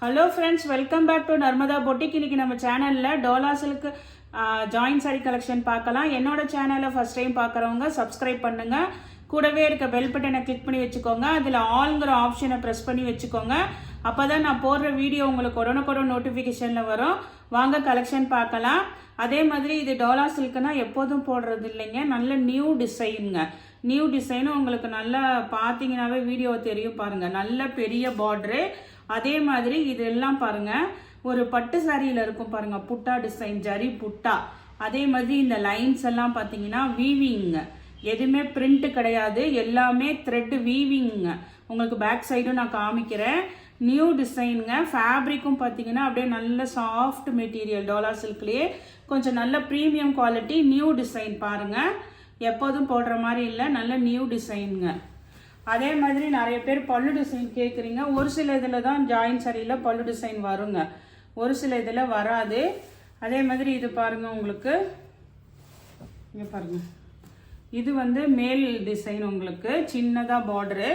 Hello friends, welcome back to Narmada boutique. இன்னைக்கு நம்ம சேனலில் Dola silk join sari collection பார்க்கலாம். என்னோட சேனலை ஃபர்ஸ்ட் டைம் பார்க்குறவங்க சப்ஸ்கிரைப் பண்ணுங்கள். கூடவே இருக்க பெல் பட்டனை கிளிக் பண்ணி வச்சுக்கோங்க. அதில் ஆல்ங்கிற ஆப்ஷனை ப்ரெஸ் பண்ணி வச்சுக்கோங்க. அப்போ தான் நான் போடுற வீடியோ உங்களுக்கு உடனுக்குடன் நோட்டிஃபிகேஷனில் வரும். வாங்க கலெக்ஷன் பார்க்கலாம். அதே மாதிரி இது டோலா சில்க்னா எப்போதும் போடுறது இல்லைங்க, நல்ல நியூ டிசைனுங்க. நியூ டிசைனும் உங்களுக்கு நல்லா பார்த்தீங்கன்னாவே வீடியோ தெரியும் பாருங்கள். நல்ல பெரிய பார்டரு. அதே மாதிரி இதெல்லாம் பாருங்க, ஒரு பட்டு சாரியில் இருக்கும் பாருங்க, புட்டா டிசைன், ஜரி புட்டா. அதே மாதிரி இந்த லைன்ஸ் எல்லாம் பார்த்தீங்கன்னா வீவிங்க, எதுவுமே பிரிண்ட் கிடையாது, எல்லாமே த்ரெட் வீவிங்க. உங்களுக்கு பேக் சைடும் நான் காமிக்கிறேன். நியூ டிசைனுங்க. ஃபேப்ரிக்கும் பார்த்தீங்கன்னா அப்படியே நல்ல சாஃப்ட் மெட்டீரியல், டோலா சில்க்லேயே கொஞ்சம் நல்ல ப்ரீமியம் குவாலிட்டி. நியூ டிசைன் பாருங்க, எப்போதும் போடுற மாதிரி இல்லை, நல்ல நியூ டிசைனுங்க. அதே மாதிரி நிறைய பேர் பல்லு டிசைன் கேட்குறீங்க. ஒரு சில இதில் தான் ஜாயின் சாரியில் பல்லு டிசைன் வருங்க, ஒரு சில இதில் வராது. அதே மாதிரி இது பாருங்கள், உங்களுக்கு இங்கே பாருங்கள், இது வந்து மேல் டிசைன். உங்களுக்கு சின்னதாக பார்டரு,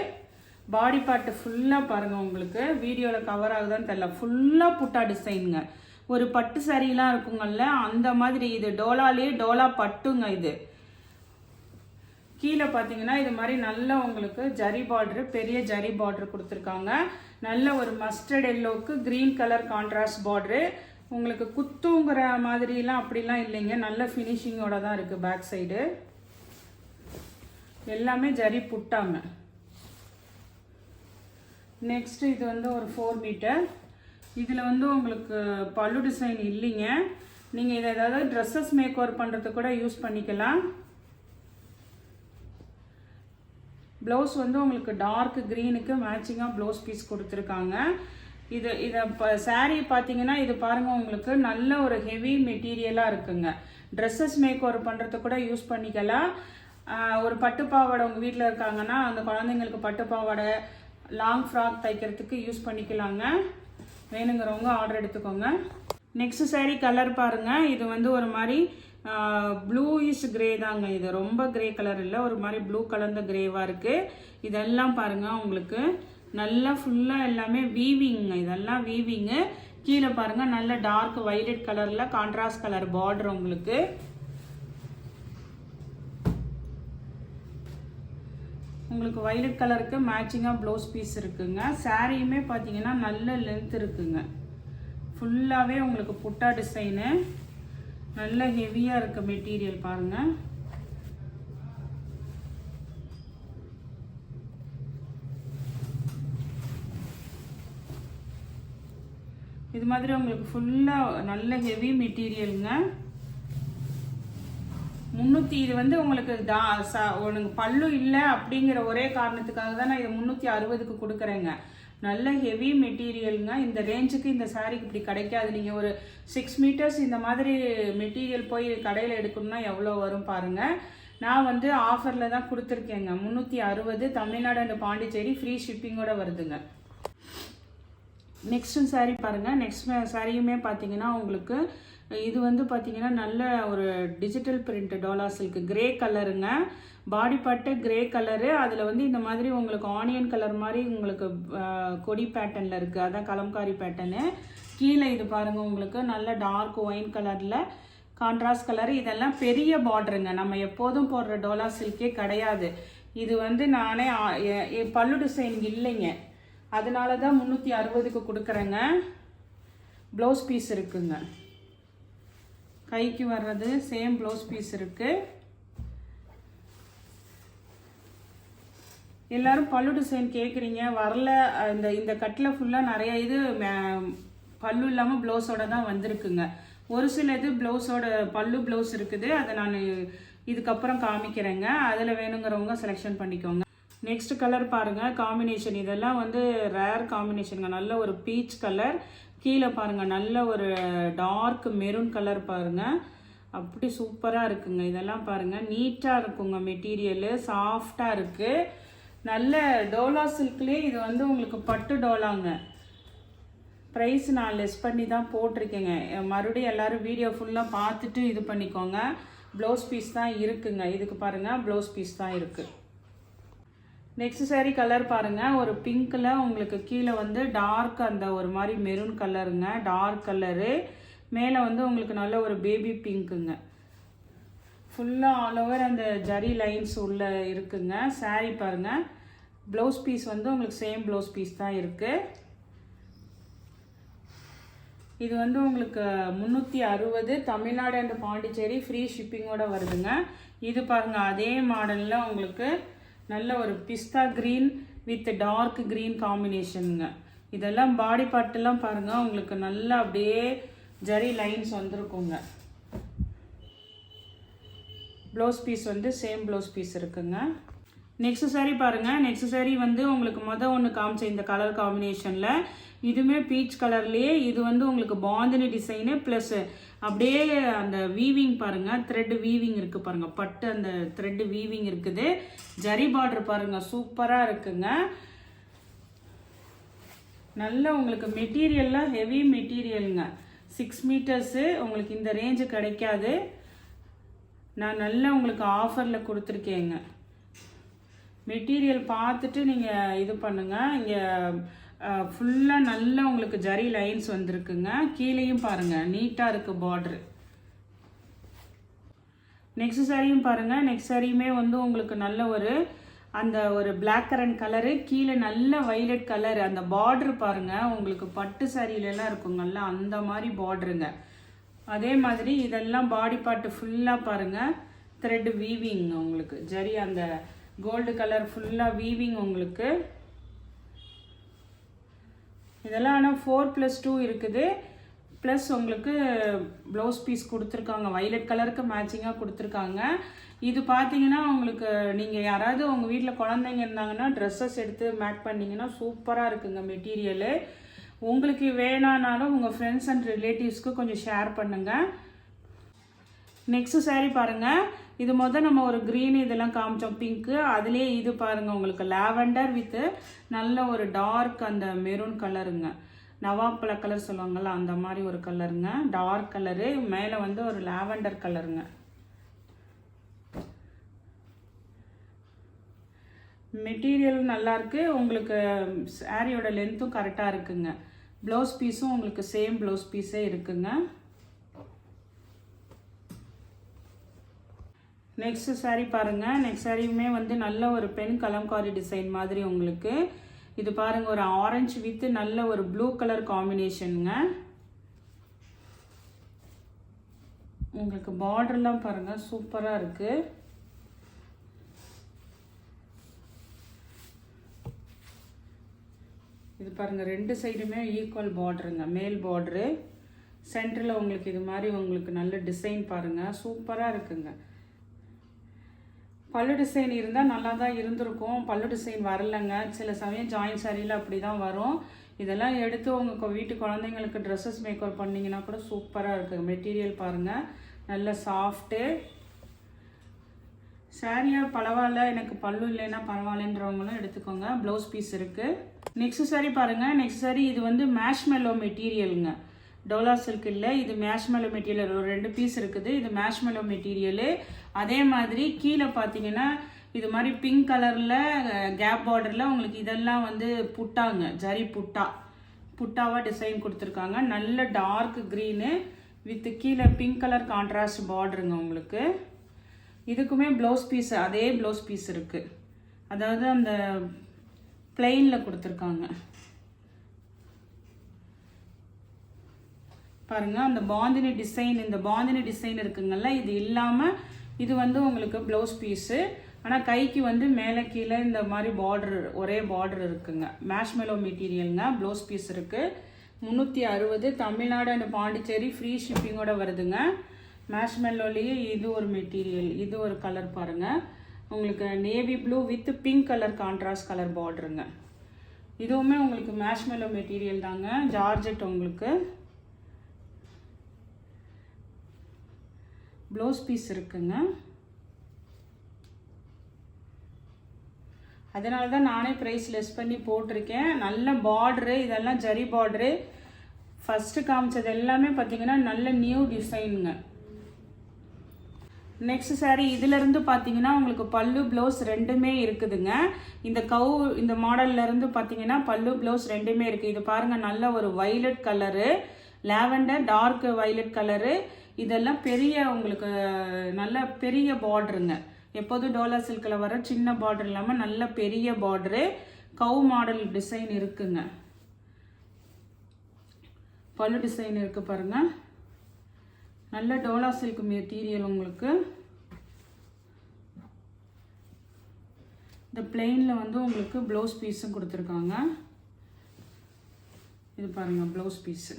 பாடி பார்ட்டு ஃபுல்லாக பாருங்கள். உங்களுக்கு வீடியோவில் கவர் ஆகுதான்னு தெரியல, ஃபுல்லாக புட்டா டிசைனுங்க. ஒரு பட்டு சாரிலாம் இருக்குங்கல்ல, அந்த மாதிரி. இது டோலாலே டோலா பட்டுங்க. இது கீழே பார்த்தீங்கன்னா இது மாதிரி நல்ல உங்களுக்கு ஜரி பார்டரு, பெரிய ஜரி பார்டர் கொடுத்துருக்காங்க. நல்ல ஒரு மஸ்டர்ட் எல்லோவுக்கு க்ரீன் கலர் கான்ட்ராஸ்ட் பார்டரு. உங்களுக்கு குத்துங்கிற மாதிரிலாம் அப்படிலாம் இல்லைங்க, நல்ல ஃபினிஷிங்கோட தான் இருக்குது. பேக் சைடு எல்லாமே ஜரி புட்டாங்க. நெக்ஸ்ட் இது வந்து ஒரு 4 மீட்டர். இதில் வந்து உங்களுக்கு பல்லு டிசைன் இல்லைங்க. நீங்கள் இதை ஏதாவது ட்ரெஸ்ஸஸ் மேக் ஓவர் பண்ணுறதுக்கு கூட யூஸ் பண்ணிக்கலாம். ப்ளவுஸ் வந்து உங்களுக்கு டார்க் க்ரீனுக்கு மேட்சிங்காக ப்ளவுஸ் பீஸ் கொடுத்துருக்காங்க. இதை இப்போ சாரீ பார்த்தீங்கன்னா இது பாருங்கள், உங்களுக்கு நல்ல ஒரு ஹெவி மெட்டீரியலாக இருக்குங்க. ட்ரெஸ்ஸஸ் மேக் ஓவர் பண்ணுறதுக்கு கூட யூஸ் பண்ணிக்கலாம். ஒரு பட்டுப்பாவாடை உங்கள் வீட்டில் இருக்காங்கன்னா அந்த குழந்தைங்களுக்கு பட்டுப்பாவாடை, லாங் ஃப்ராக் தைக்கிறதுக்கு யூஸ் பண்ணிக்கலாங்க. வேணுங்கிறவங்க ஆர்டர் எடுத்துக்கோங்க. நெக்ஸ்ட் சாரீ கலர் பாருங்கள், இது வந்து ஒரு மாதிரி ப்ளூயிஷ் கிரே தாங்க. இது ரொம்ப கிரே கலர் இல்லை, ஒரு மாதிரி ப்ளூ கலர்ந்த கிரேவாக இருக்குது. இதெல்லாம் பாருங்கள், உங்களுக்கு நல்லா ஃபுல்லாக எல்லாமே வீவிங்க. இதெல்லாம் வீவிங்கு. கீழே பாருங்கள், நல்ல டார்க் வைலட் கலரில் கான்ட்ராஸ்ட் கலர் பார்டர். உங்களுக்கு வைலட் கலருக்கு மேட்சிங்காக ப்ளவுஸ் பீஸ் இருக்குங்க. சாரியுமே பார்த்தீங்கன்னா நல்ல லென்த் இருக்குங்க. ஃபுல்லாகவே உங்களுக்கு புட்டா டிசைனு, நல்ல ஹெவியாக இருக்க மெட்டீரியல் பாருங்கள். இது மாதிரி உங்களுக்கு ஃபுல்லாக நல்ல ஹெவி மெட்டீரியலுங்க. 300. இது வந்து உங்களுக்கு பல்லு இல்லை அப்படிங்கிற ஒரே காரணத்துக்காக தான் நான் இதை 360க்கு கொடுக்குறேங்க. நல்ல ஹெவி மெட்டீரியலுங்க. இந்த ரேஞ்சுக்கு இந்த சாரீக்கு இப்படி கிடைக்காது. நீங்கள் ஒரு 6 மீட்டர்ஸ் இந்த மாதிரி மெட்டீரியல் போய் கடையில் எடுக்கணும்னா எவ்வளோ வரும் பாருங்கள். நான் வந்து ஆஃபரில் தான் கொடுத்துருக்கேங்க. 360, தமிழ்நாடு அண்ட் பாண்டிச்சேரி ஃப்ரீ ஷிப்பிங்கோட வருதுங்க. நெக்ஸ்ட் சாரீ பாருங்கள். நெக்ஸ்ட் சாரியுமே பார்த்தீங்கன்னா உங்களுக்கு இது வந்து பார்த்தீங்கன்னா நல்ல ஒரு digital print Dola silk, grey கலருங்க. பாடி பார்ட்டு கிரே கலரு. அதில் வந்து இந்த மாதிரி உங்களுக்கு ஆனியன் கலர் மாதிரி உங்களுக்கு கொடி பேட்டர்னில் இருக்குது, அதான் கலம்காரி பேட்டர்னு. கீழே இது பாருங்கள், உங்களுக்கு நல்ல டார்க் ஒயின் கலரில் கான்ட்ராஸ்ட் கலர். இதெல்லாம் பெரிய பார்டருங்க, நம்ம எப்போதும் போடுற டோலா சில்கே கிடையாது. இது வந்து நானே பல்லு டிசைன் இல்லைங்க, அதனால தான் 360க்கு கொடுக்குறேங்க. ப்ளவுஸ் பீஸ் இருக்குங்க, கைக்கு வர்றது சேம் ப்ளவுஸ் பீஸ் இருக்குது. எல்லாரும் பல்லு டிசைன் கேட்குறீங்க, வரல. இந்த கட்டில் ஃபுல்லாக நிறைய இது பல்லு இல்லாமல் ப்ளவுஸோட தான் வந்திருக்குங்க. ஒரு சில இது ப்ளவுஸோட பல்லு ப்ளவுஸ் இருக்குது, அதை நான் இதுக்கப்புறம் காமிக்கிறேங்க. அதில் வேணுங்கிறவங்க செலெக்ஷன் பண்ணிக்கோங்க. நெக்ஸ்ட் கலர் பாருங்கள், காம்பினேஷன் இதெல்லாம் வந்து ரேர் காம்பினேஷனுங்க. நல்ல ஒரு பீச் கலர். கீழே பாருங்கள், நல்ல ஒரு டார்க் மெரூன் கலர் பாருங்கள், அப்படி சூப்பராக இருக்குங்க. இதெல்லாம் பாருங்கள், நீட்டாக இருக்குங்க. மெட்டீரியலு சாஃப்டாக இருக்குது. நல்ல டோலா சில்க்லேயே இது வந்து உங்களுக்கு பட்டு டோலாங்க. ப்ரைஸ் நான் லெஸ் பண்ணி தான் போட்டிருக்கேங்க. மறுபடியும் எல்லோரும் வீடியோ ஃபுல்லாக பார்த்துட்டு இது பண்ணிக்கோங்க. ப்ளவுஸ் பீஸ் தான் இருக்குங்க. இதுக்கு பாருங்கள், ப்ளவுஸ் பீஸ் தான் இருக்குது. நெக்ஸ்ட் saree கலர் பாருங்கள், ஒரு பிங்க்கில் உங்களுக்கு கீழே வந்து டார்க் அந்த ஒரு மாதிரி மெரூன் கலருங்க, டார்க் கலரு. மேலே வந்து உங்களுக்கு நல்ல ஒரு பேபி பிங்க்குங்க. ஃபுல்லாக ஆல் ஓவர் அந்த ஜரி லைன்ஸ் உள்ள இருக்குங்க. saree பாருங்கள். ப்ளவுஸ் பீஸ் வந்து உங்களுக்கு சேம் ப்ளவுஸ் பீஸ் தான் இருக்குது. இது வந்து உங்களுக்கு 360 தமிழ்நாடு அண்ட் பாண்டிச்சேரி ஃப்ரீ ஷிப்பிங்கோட வருதுங்க. இது பாருங்கள், அதே மாடலில் உங்களுக்கு நல்ல ஒரு பிஸ்தா க்ரீன் வித் டார்க் க்ரீன் காம்பினேஷனுங்க. இதெல்லாம் பாடி பார்ட்டெல்லாம் பாருங்கள், உங்களுக்கு நல்லா அப்படியே ஜரி லைன்ஸ் வந்திருக்குங்க. ப்ளவுஸ் பீஸ் வந்து சேம் ப்ளவுஸ் பீஸ் இருக்குங்க. நெக்ஸ்ட் saree பாருங்கள். நெக்ஸ்ட் saree வந்து உங்களுக்கு ஒன்று காமிச்ச இந்த கலர் காம்பினேஷனில் இதுவுமே பீச் கலர்லேயே. இது வந்து உங்களுக்கு பாந்தினி டிசைனு ப்ளஸ் அப்படியே அந்த வீவிங் பாருங்கள், த்ரெட் வீவிங் இருக்குது பாருங்கள், பட்டு அந்த த்ரெட் வீவிங் இருக்குது. ஜரி பார்டர் பாருங்கள், சூப்பராக இருக்குங்க. நல்ல உங்களுக்கு மெட்டீரியல்லாம் ஹெவி மெட்டீரியலுங்க. 6 மீட்டர்ஸு உங்களுக்கு இந்த ரேஞ்சு கிடைக்காது. நான் நல்லா உங்களுக்கு ஆஃபரில் கொடுத்துருக்கேங்க. மெட்டீரியல் பார்த்துட்டு நீங்கள் இது பண்ணுங்கள். இங்கே ஃபுல்லாக நல்லா உங்களுக்கு ஜரி லைன்ஸ் வந்திருக்குங்க. கீழேயும் பாருங்கள், நீட்டாக இருக்குது பார்ட்ரு. நெக்ஸ்ட் சாரியும் பாருங்கள். நெக்ஸ்ட் சாரியுமே வந்து உங்களுக்கு நல்ல ஒரு அந்த ஒரு பிளாக் கரண்ட் கலரு, கீழே நல்ல வைலட் கலர். அந்த பார்ட்ரு பாருங்கள், உங்களுக்கு பட்டு சாரியிலலாம் இருக்குங்கல்ல அந்த மாதிரி பார்ட்ருங்க. அதே மாதிரி இதெல்லாம் பாடி பார்ட்டு ஃபுல்லாக பாருங்கள், த்ரெட் வீவிங் உங்களுக்கு ஜரி அந்த கோல்டு கலர் ஃபுல்லாக வீவிங் உங்களுக்கு. இதெல்லாம் ஆனால் 4+2 இருக்குது. ப்ளஸ் உங்களுக்கு ப்ளவுஸ் பீஸ் கொடுத்துருக்காங்க, வைலட் கலருக்கு மேட்சிங்காக கொடுத்துருக்காங்க. இது பார்த்தீங்கன்னா உங்களுக்கு நீங்கள் யாராவது உங்கள் வீட்டில் குழந்தைங்க இருந்தாங்கன்னா ட்ரெஸ்ஸஸ் எடுத்து மேக் பண்ணிங்கன்னா சூப்பராக இருக்குங்க மெட்டீரியலு. உங்களுக்கு வேணானாலும் உங்கள் ஃப்ரெண்ட்ஸ் அண்ட் ரிலேட்டிவ்ஸ்க்கு கொஞ்சம் ஷேர் பண்ணுங்கள். நெக்ஸ்ட் saree பாருங்கள். இது நம்ம ஒரு க்ரீன் இதெல்லாம் காமிச்சோம், பிங்க்கு. அதுலேயே இது பாருங்கள், உங்களுக்கு லாவெண்டர் வித்து நல்ல ஒரு டார்க் அந்த மெரூன் கலருங்க. நவாப்பழ கலர் சொல்லுவாங்கள்ல அந்த மாதிரி ஒரு கலருங்க, டார்க் கலரு. மேலே வந்து ஒரு லாவெண்டர் கலருங்க. மெட்டீரியல் நல்லாயிருக்கு. உங்களுக்கு சாரியோட லென்த்தும் கரெக்டாக இருக்குங்க. ப்ளவுஸ் பீஸும் உங்களுக்கு சேம் ப்ளவுஸ் பீஸே இருக்குங்க. நெக்ஸ்ட் saree பாருங்கள். நெக்ஸ்ட் சாரியுமே வந்து நல்ல ஒரு பென் கலம்காரி டிசைன் மாதிரி உங்களுக்கு. இது பாருங்கள், ஒரு ஆரஞ்சு வித் நல்ல ஒரு ப்ளூ கலர் காம்பினேஷனுங்க. உங்களுக்கு பார்டர்லாம் பாருங்கள், சூப்பராக இருக்குது. இது பாருங்கள், 2 சைடுமே ஈக்குவல் பார்டருங்க, மேல் பார்டரு. சென்டரில் உங்களுக்கு இது மாதிரி உங்களுக்கு நல்ல டிசைன் பாருங்கள், சூப்பராக இருக்குங்க. பல்லு டிசைன் இருந்தால் நல்லா தான் இருந்திருக்கும். பல்லு டிசைன் வரலைங்க. சில சமயம் ஜாயின் சாரியில் அப்படி தான் வரும். இதெல்லாம் எடுத்து உங்கள் வீட்டு குழந்தைங்களுக்கு ட்ரெஸ்ஸஸ் மேக்கப் பண்ணிங்கன்னா கூட சூப்பராக இருக்குது. மெட்டீரியல் பாருங்கள், நல்ல சாஃப்ட்டு. சாரியாக பரவாயில்ல, எனக்கு பல்லு இல்லைன்னா பரவாயில்லன்றவங்களும் எடுத்துக்கோங்க. ப்ளவுஸ் பீஸ் இருக்குது. நெக்ஸ்ட் saree பாருங்கள். நெக்ஸ்ட் saree இது வந்து மேஷ்மெல்லோ மெட்டீரியலுங்க. டோலா சில்க் இல்லை, இது மேஷ்மெல்லோ மெட்டீரியல். ஒரு 2 பீஸ் இருக்குது. இது மேஷ்மெல்லோ மெட்டீரியலு. அதே மாதிரி கீழே பார்த்தீங்கன்னா இது மாதிரி பிங்க் கலரில் கேப் பார்டரில் உங்களுக்கு இதெல்லாம் வந்து புட்டாங்க, ஜரி புட்டாவாக டிசைன் கொடுத்துருக்காங்க. நல்ல டார்க் க்ரீனு வித் கீழே பிங்க் கலர் கான்ட்ராஸ்ட் பார்டருங்க உங்களுக்கு. இதுக்குமே ப்ளவுஸ் பீஸ் அதே ப்ளவுஸ் பீஸ் இருக்குது, அதாவது அந்த பிளெயினில் கொடுத்துருக்காங்க பாருங்கள். அந்த பாந்தினி டிசைன், இந்த பாந்தினி டிசைன் இருக்குங்கல்ல, இது இல்லாமல் இது வந்து உங்களுக்கு ப்ளவுஸ் பீஸு. ஆனால் கைக்கு வந்து மேலே கீழே இந்த மாதிரி பார்டர், ஒரே பார்டர் இருக்குங்க. மேஷ்மெல்லோ மெட்டீரியலுங்க. ப்ளவுஸ் பீஸ் இருக்குது. 360 தமிழ்நாடு அண்ட் பாண்டிச்சேரி ஃப்ரீ ஷிப்பிங்கோட வருதுங்க. மேஷ்மெல்லோலேயே இது ஒரு மெட்டீரியல், இது ஒரு கலர் பாருங்கள். உங்களுக்கு navy blue with pink colour contrast colour பார்டருங்க. இதுவுமே உங்களுக்கு மேஷ்மெல்லோ மெட்டீரியல் தாங்க, ஜார்ஜெட். உங்களுக்கு ப்ளவுஸ் பீஸ் இருக்குங்க. அதனால தான் நானே ப்ரைஸ் லெஸ் பண்ணி போட்டிருக்கேன். நல்ல பார்டரு, இதெல்லாம் ஜரி பார்டரு. ஃபஸ்ட்டு காமிச்சது எல்லாமே பார்த்தீங்கன்னா நல்ல நியூ டிசைனுங்க. நெக்ஸ்ட் சாரீ இதிலிருந்து பார்த்தீங்கன்னா உங்களுக்கு பல்லு ப்ளவுஸ் ரெண்டுமே இருக்குதுங்க. இந்த மாடல்ல இருந்து பார்த்தீங்கன்னா பல்லு ப்ளவுஸ் ரெண்டுமே இருக்குது. இது பாருங்கள், நல்ல ஒரு violet colour, lavender dark violet colour. இதெல்லாம் பெரிய உங்களுக்கு நல்ல பெரிய பார்டருங்க. எப்போதும் டோலா சில்கில் வர சின்ன பார்டர் இல்லாமல் நல்ல பெரிய பார்டரு, கவு மாடல் டிசைன் இருக்குங்க. பல்லு டிசைன் இருக்குது பாருங்கள். நல்ல டோலா சில்க் மெட்டீரியல் உங்களுக்கு. இந்த பிளெயினில் வந்து உங்களுக்கு ப்ளவுஸ் பீஸும் கொடுத்துருக்காங்க. இது பாருங்கள் ப்ளவுஸ் பீஸு.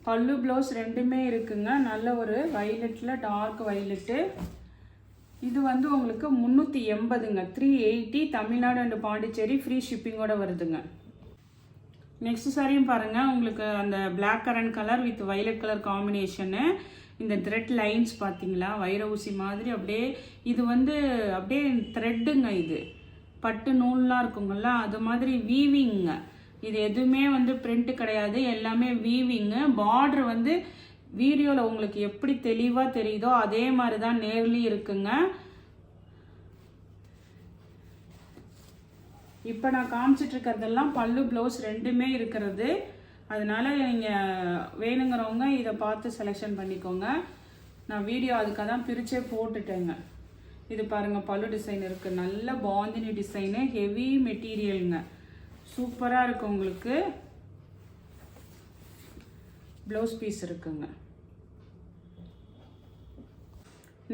பல்லு ப்ளவுஸ் ரெண்டுமே இருக்குங்க. நல்ல ஒரு வைலட்டில் டார்க் வைலட்டு. இது வந்து உங்களுக்கு 380ங்க. 380 தமிழ்நாடு அண்ட் பாண்டிச்சேரி ஃப்ரீ ஷிப்பிங்கோட வருதுங்க. நெக்ஸ்ட் சாரியும் பாருங்கள், உங்களுக்கு அந்த black current colour with violet colour combination. இந்த த்ரெட் லைன்ஸ் பார்த்தீங்களா, வைர ஊசி மாதிரி அப்படியே. இது வந்து அப்படியே த்ரெட்டுங்க. இது பட்டு நூல்லாம் இருக்குங்களா, அது மாதிரி வீவிங்க. இது எதுவுமே வந்து பிரிண்ட் கிடையாது, எல்லாமே வீவிங்கு. பார்டர் வந்து வீடியோவில் உங்களுக்கு எப்படி தெளிவாக தெரியுதோ அதே மாதிரி தான் நேர்லி இருக்குங்க. இப்போ நான் காமிச்சிட்டு இருக்கிறதெல்லாம் பல்லு ப்ளவுஸ் ரெண்டுமே இருக்கிறது. அதனால நீங்கள் வேணுங்கிறவங்க இதை பார்த்து செலெக்ஷன் பண்ணிக்கோங்க. நான் வீடியோ அதுக்காக தான் பிரிச்சே போட்டுட்டேங்க. இது பாருங்கள் பல்லு டிசைன் இருக்குது. நல்ல பாந்தினி டிசைனு, ஹெவி மெட்டீரியலுங்க. சூப்பராக இருக்குது உங்களுக்கு. ப்ளவுஸ் பீஸ் இருக்குங்க.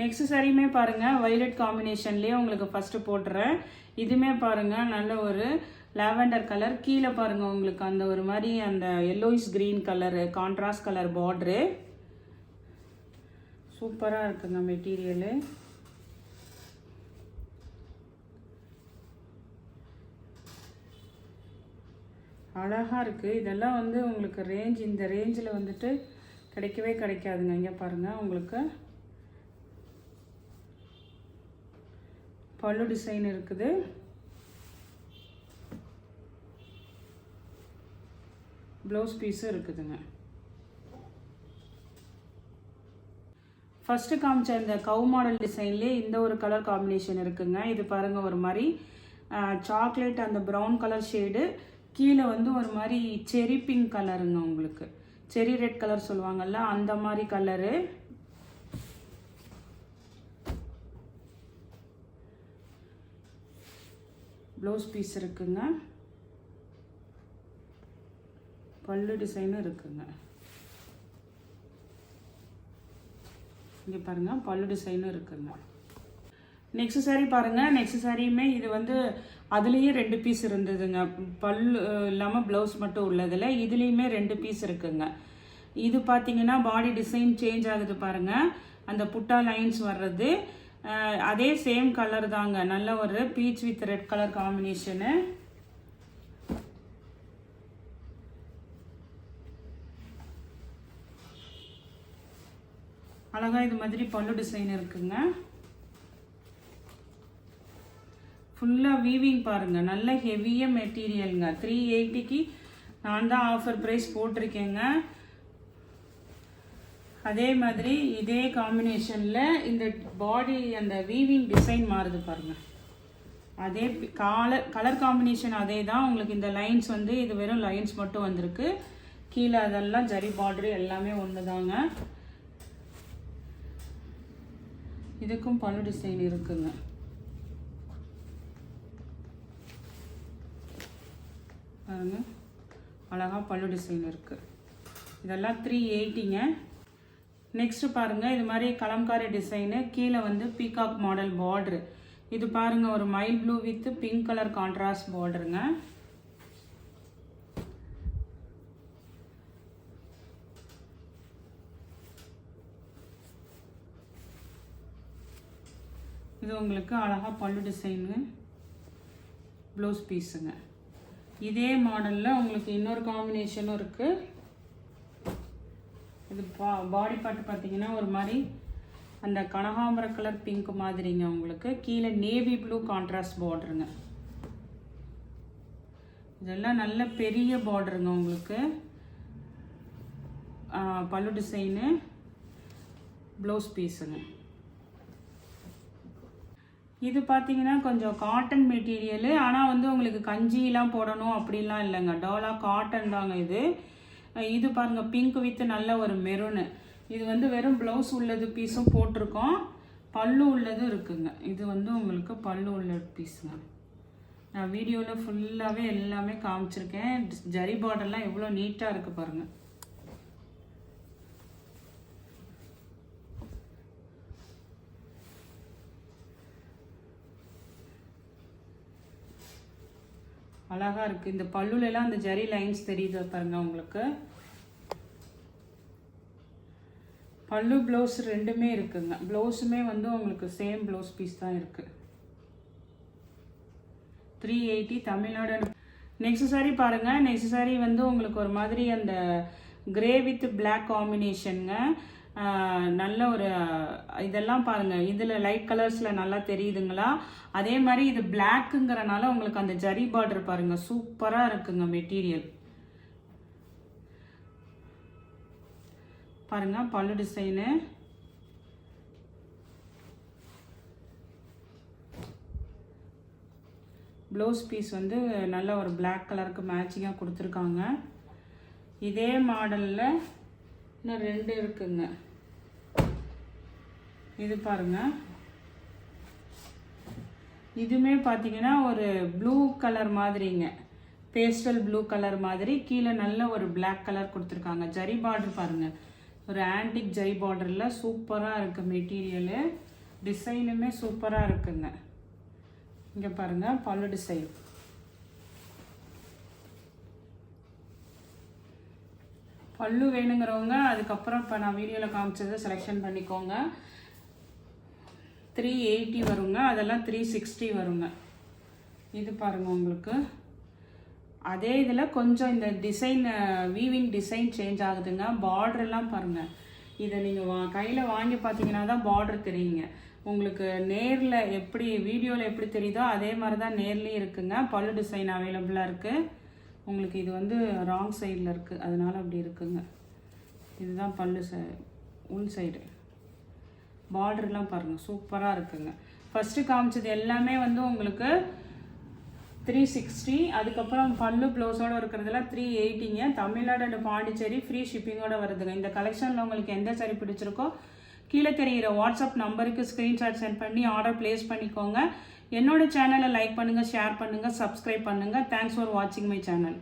நெக்ஸ்ட் சாரியுமே பாருங்கள் வைலட் காம்பினேஷன்லேயே உங்களுக்கு ஃபஸ்ட்டு போட்டுறேன். இதுவுமே பாருங்கள் நல்ல ஒரு லாவெண்டர் கலர். கீழே பாருங்கள் உங்களுக்கு அந்த ஒரு மாதிரி அந்த yellowish green colour contrast colour பார்ட்ரு. சூப்பராக இருக்குங்க மெட்டீரியலு. அழகாக இருக்குது. இதெல்லாம் வந்து உங்களுக்கு இந்த ரேஞ்சில் வந்துட்டு கிடைக்கவே கிடைக்காதுங்க. இங்கே பாருங்கள் உங்களுக்கு பல்லு டிசைன் இருக்குது. ப்ளவுஸ் பீஸும் இருக்குதுங்க. ஃபஸ்ட்டு காமிச்ச இந்த கவு மாடல் டிசைன்லேயே இந்த ஒரு கலர் காம்பினேஷன் இருக்குங்க. இது பாருங்கள் ஒரு மாதிரி சாக்லேட் அந்த ப்ரௌன் கலர் ஷேடு. கீழே வந்து ஒரு மாதிரி செரி பிங்க் கலருங்க. உங்களுக்கு செரி ரெட் கலர் சொல்லுவாங்கல்ல, அந்த மாதிரி கலரு. ப்ளவுஸ் பீஸ் இருக்குங்க. பல்லு டிசைனும் இருக்குங்க. இங்கே பாருங்கள் பல்லு டிசைனும் இருக்குங்க. நெக்ஸ்ட் சாரீ பாருங்கள். நெக்ஸ்ட் சாரியுமே இது வந்து அதுலேயே 2 பீஸ் இருந்ததுங்க. பல்லு இல்லாமல் ப்ளவுஸ் மட்டும் உள்ளதில் இதுலேயுமே 2 பீஸ் இருக்குங்க. இது பார்த்தீங்கன்னா பாடி டிசைன் சேஞ்ச் ஆகுது பாருங்கள். அந்த புட்டா லைன்ஸ் வர்றது அதே சேம் கலர் தாங்க. நல்ல ஒரு beach with red colour combination. அழகாக இது மாதிரி பல்லு டிசைன் இருக்குங்க. ஃபுல்லாக வீவிங் பாருங்கள். நல்ல ஹெவியாக மெட்டீரியலுங்க. 380க்கு நான் தான் ஆஃபர் ப்ரைஸ் போட்டிருக்கேங்க. அதே மாதிரி இதே காம்பினேஷனில் இந்த பாடி அந்த வீவிங் டிசைன் மாறுது பாருங்கள். அதே கலர் காம்பினேஷன் அதே தான். உங்களுக்கு இந்த லைன்ஸ் வந்து இது வெறும் லைன்ஸ் மட்டும் வந்திருக்கு. கீழே அதெல்லாம் ஜரி பார்டரு எல்லாமே ஒன்று தாங்க. இதுக்கும் பல்லு டிசைன் இருக்குங்க. பாருங்க அழகாக பல்லு டிசைன் இருக்குது. இதெல்லாம் 380ங்க. நெக்ஸ்ட் பாருங்கள் இது மாதிரி கலம்காரி டிசைனு. கீழே வந்து பீகாக் மாடல் பார்டரு. இது பாருங்கள் ஒரு mild blue with pink colour contrast பார்டருங்க. இது உங்களுக்கு அழகாக பல்லு டிசைனு, ப்ளவுஸ் பீஸுங்க. இதே மாடலில் உங்களுக்கு இன்னொரு காம்பினேஷனும் இருக்குது. இது பாடி பார்ட் பார்த்தீங்கன்னா ஒரு மாதிரி அந்த கனகாம்பர கலர் பிங்க் மாதிரிங்க. உங்களுக்கு கீழே நேவி ப்ளூ கான்ட்ராஸ்ட் பார்டருங்க. இதெல்லாம் நல்ல பெரிய பார்டருங்க. உங்களுக்கு பல்லு டிசைனு, ப்ளவுஸ் பீஸுங்க. இது பார்த்தீங்கன்னா கொஞ்சம் காட்டன் மெட்டீரியலு, ஆனால் வந்து உங்களுக்கு கஞ்சிலாம் போடணும் அப்படிலாம் இல்லைங்க. டோலா காட்டன் தாங்க இது. இது பாருங்கள் பிங்க் வித் நல்ல ஒரு மெரூனு. இது வந்து வெறும் ப்ளவுஸ் உள்ளது பீஸும் போட்டிருக்கோம், பல்லு உள்ளதும் இருக்குங்க. இது வந்து உங்களுக்கு பல்லு உள்ள பீஸுங்க. நான் வீடியோவில் ஃபுல்லாகவே எல்லாமே காமிச்சிருக்கேன். ஜரி பார்டர்லாம் எவ்வளோ நீட்டாக இருக்குது பாருங்கள். அழகாக இருக்குது. இந்த பல்லுலலாம் அந்த ஜரி லைன்ஸ் தெரியுது பாருங்க உங்களுக்கு. பல்லு ப்ளவுஸ் ரெண்டுமே இருக்குங்க. ப்ளவுஸுமே வந்து உங்களுக்கு சேம் ப்ளவுஸ் பீஸ் தான் இருக்குது. 380 தமிழ்நாடு. நெக்ஸ்ட் சாரி பாருங்கள். நெக்ஸ்ட் சாரி வந்து உங்களுக்கு ஒரு மாதிரி அந்த கிரே வித் பிளாக் காம்பினேஷனுங்க. நல்ல ஒரு இதெல்லாம் பாருங்கள், இதில் லைட் கலர்ஸில் நல்லா தெரியுதுங்களா? அதே மாதிரி இது பிளாக்குங்கிறனால உங்களுக்கு அந்த ஜரி பார்டர் பாருங்கள் சூப்பராக இருக்குங்க மெட்டீரியல். பாருங்க பல்லு டிசைனு. ப்ளவுஸ் பீஸ் வந்து நல்ல ஒரு பிளாக் கலருக்கு மேட்சிங்காக கொடுத்துருக்காங்க. இதே மாடலில் இன்னும் 2 இருக்குங்க. இது பாருங்க, இதுவுமே பார்த்தீங்கன்னா ஒரு ப்ளூ கலர் மாதிரிங்க, பேஸ்டல் ப்ளூ கலர் மாதிரி. கீழே நல்ல ஒரு பிளாக் கலர் கொடுத்துருக்காங்க. ஜரி பார்டர் பாருங்கள், ஒரு ஆன்டிக் ஜரி பார்டரில் சூப்பராக இருக்குது மெட்டீரியலு. டிசைனுமே சூப்பராக இருக்குங்க. இங்கே பாருங்கள் பல்லு டிசைன். பல்லு வேணுங்கிறவங்க அதுக்கப்புறம் இப்போ நான் வீடியோவில் காமிச்சதை செலெக்ஷன் பண்ணிக்கோங்க. 380 வருங்க, அதெல்லாம் 360 வருங்க. இது பாருங்கள் உங்களுக்கு அதே இதில் கொஞ்சம் இந்த டிசைன் வீவிங் டிசைன் சேஞ்ச் ஆகுதுங்க. பார்டர்லாம் பாருங்கள், இதை நீங்கள் கையில் வாங்கி பார்த்தீங்கன்னா தான் பார்டர் தெரியுங்க. உங்களுக்கு நேரில் எப்படி வீடியோவில் எப்படி தெரியுதோ அதே மாதிரி தான் நேர்லேயும் இருக்குங்க. பல்லு டிசைன் அவைலபிளாக இருக்குது உங்களுக்கு. இது வந்து ராங் சைடில் இருக்குது, அதனால் அப்படி இருக்குங்க. இதுதான் பல்லு உள் சைடு. பார்டர்லாம் பாருங்கள் சூப்பராக இருக்குங்க. ஃபஸ்ட்டு காமிச்சது எல்லாமே வந்து உங்களுக்கு 360, அதுக்கப்புறம் பல்லு ப்ளவுஸோடு இருக்கிறதுலாம் 380ங்க. தமிழ்நாடு அண்ட் பாண்டிச்சேரி ஃப்ரீ ஷிப்பிங்கோடு வருதுங்க. இந்த கலெக்ஷனில் உங்களுக்கு எந்த சாரி பிடிச்சிருக்கோ கீழே தெரிகிற வாட்ஸ்அப் நம்பருக்கு ஸ்க்ரீன்ஷாட் சென்ட் பண்ணி ஆர்டர் ப்ளேஸ் பண்ணிக்கோங்க. என்னோட சேனலை லைக் பண்ணுங்கள், ஷேர் பண்ணுங்கள், சப்ஸ்கிரைப் பண்ணுங்கள். தேங்க்ஸ் ஃபார் வாட்சிங் மை சேனல்.